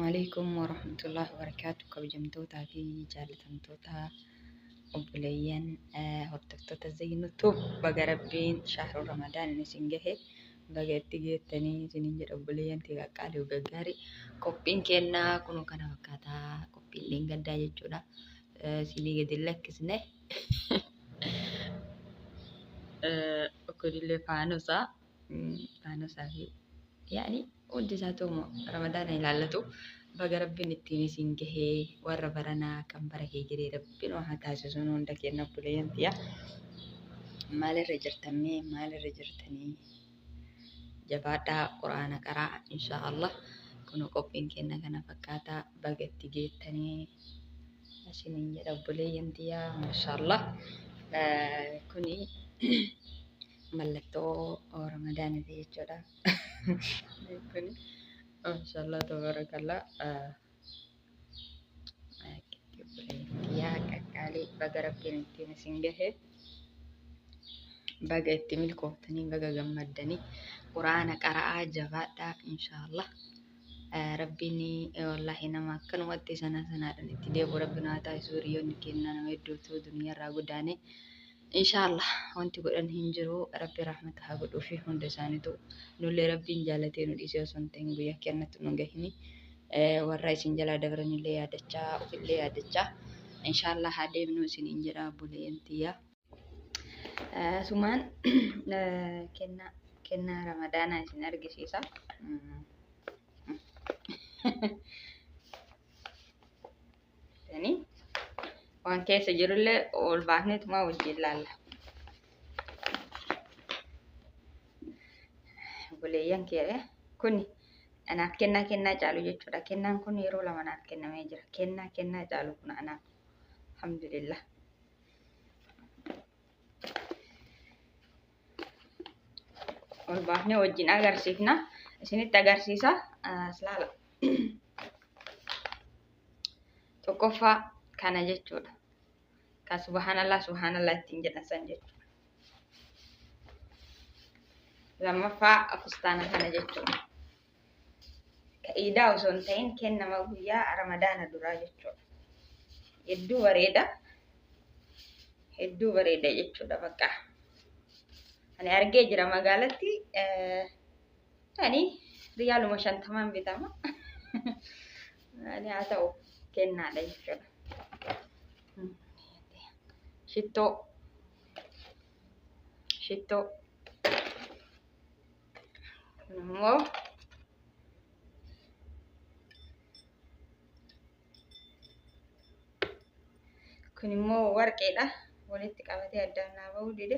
عليكم ورحمة الله وبركاته. كبجمتوتا في جالتمتوتا أبليين هرتكتوتا زي نتوب بقى ربين شهر رمضان نسنجه بقى تيجي سنينجر أبليين تيجا قالي وقاري كوبين كنا كنو كنا وكاتا كوبين لينجا داي جودا سيني قد لك سنه أكل اللي فانوسا في يعني ودي ساتوم رمضان يلالتو بقى ربين التيني سنجه وربرنا كم بركي جري ربين وحتى سنون دكينا بليين تيا مال الرجرتني جباتا قرآن قرأ إن شاء الله كنو قبين كنا فكاتا بقى تيجيتني سنين جرب بليين تيا ما شاء الله كوني ملتو رمضان دي جدا كوني ما شاء الله تبارك الله يا كالي بقى ربين التيني سنجه بقى التميل كوتني بقى جمدني قرآن قراءة جباتا إن شاء الله ربيني والله نما كان ودي سنة نتدي ربنا تاي سوريون كنا نمدو تو دنيا راغداني إن شاء الله وانت قرآن هنجرو ربي رحمتها قد وفيه هند سانتو نولي ربي جالتين وديسيو سنتين قويا كانت ننجهني والرئيس جلا دبرني اللي يادتشا وفي اللي يادتشا إن شاء الله هادي منو سنين جرا بولي انتيا سمان كنا رمضان عشان أرجع سيسا يعني وان كيس جرولة والباهنة ما وجلال بوليان كيره كوني أنا كنا جالو جتورا كنا كوني يرو لما أنا كنا ميجرا كنا جالو كنا أنا الحمد لله والباهنة وجين أجر سيفنا سنة تجر سيسا سلالا تكفى كان جتورا كسبحان الله تنجنا سنجت لما فا أفستانا كان جتورا كإيدا وسنتين كنا مبويا رمضان درا جتورا hedduu bareeda jechuudha bakka ani argee jira magaalatti yani riyaaluma 50 bitama ani haa ta'u kennaadha jechuudha shittoo kun immoo warqeedha walitti qabatee addaan naa bahuu dide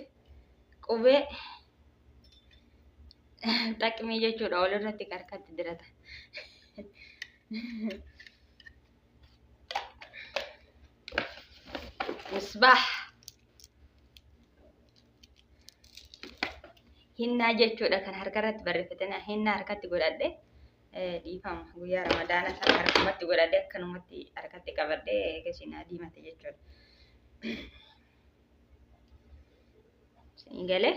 qubee xaqmii jechuudha walirratti harkatti dirata misbaax hinnaa jechuudha kan harkarratti barreeffatanii hinnaa harkatti godhadhe dhiifama guyyaa ramadaana sana harkumatti godhadhe akkanumatti harkatti qabadhe eegasinaa diimate jechuudha galee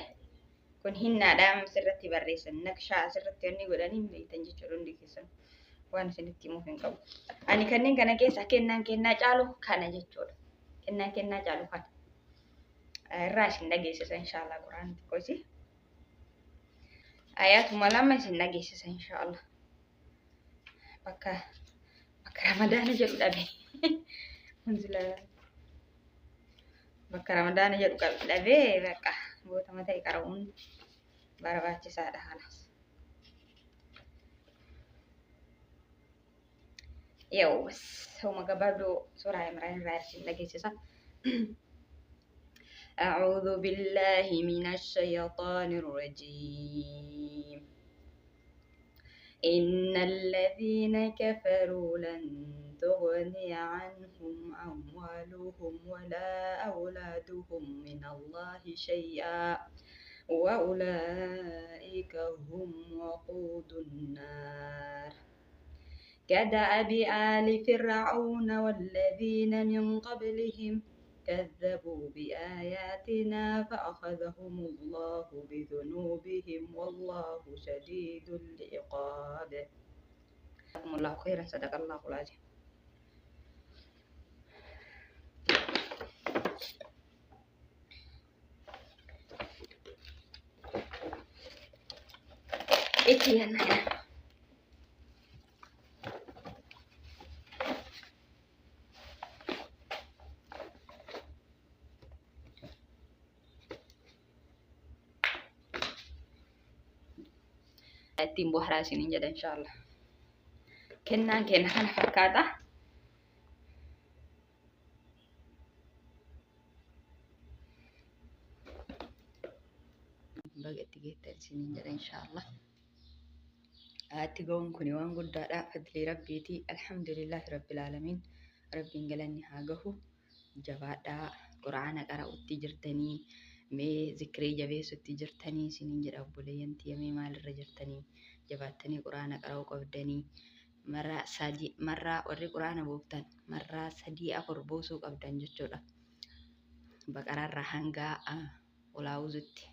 kun hinnaadha asirratti barreessan naqshaa asirratti wanni godhanii beektan jechuudha hundi keessan waan isinitti himuuf hin qabu ani kanneen kana keessa kennaa caalu kana jechuudha kennaa caalu kana irraa isin dhageessisa inshaallah quraan xiqqoosi ayatuma lama isin dhageessisa inshaallah bakka ramadaana jedhu dhabe bakka ramadaana jedhu dhabe bakka boota mataa qara'uun barbaachisaadha halas يوس هما قبلوا سورة عمران راسل لقيتها أعوذ بالله من الشيطان الرجيم إن الذين كفروا لن تغني عنهم أموالهم ولا أولادهم من الله شيئا وأولئك هم وقود النار كدأب آل فرعون والذين من قبلهم كذبوا بآياتنا فأخذهم الله بذنوبهم والله شديد العقاب جزاكم الله خيرا صدق الله العظيم. إتيان timbo harasin injada inshallah. Kennan kan fakkaata. Bagatti geettan sinin jedha inshallah. Ati ga'uun kun waan guddaadha. Fadlii rabbiiti. Alhamdulillahi rabbil aalamiin. Rabbiin galanni haa gahu. Jabaadhaa. Quraana qara'utti jirtanii. Mee zikrii jabeessutti jirtanii sinin jedha obboleeyyan tiyya maalirra jirtanii. Jabaattanii quraana qara'uu qabdanii. Marraa warri quraana buuftan marraa 3-4 buusuu qabdan jechuudha. Baqaraarraa hanga olaawuzutti.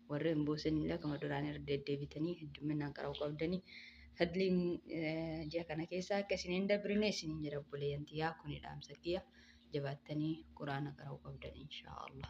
Warri hin buusin illee akkuma duraan irra deddeebitanii hedduminaan qara'uu qabdanii. Fadliin ji'a kana keessaa akka isin hin dabrine isiniin jedha obboleeyyan tiyyaa kuni dhaamsa kiyya. Jabaattanii quraana qara'uu qabdan inshaallah.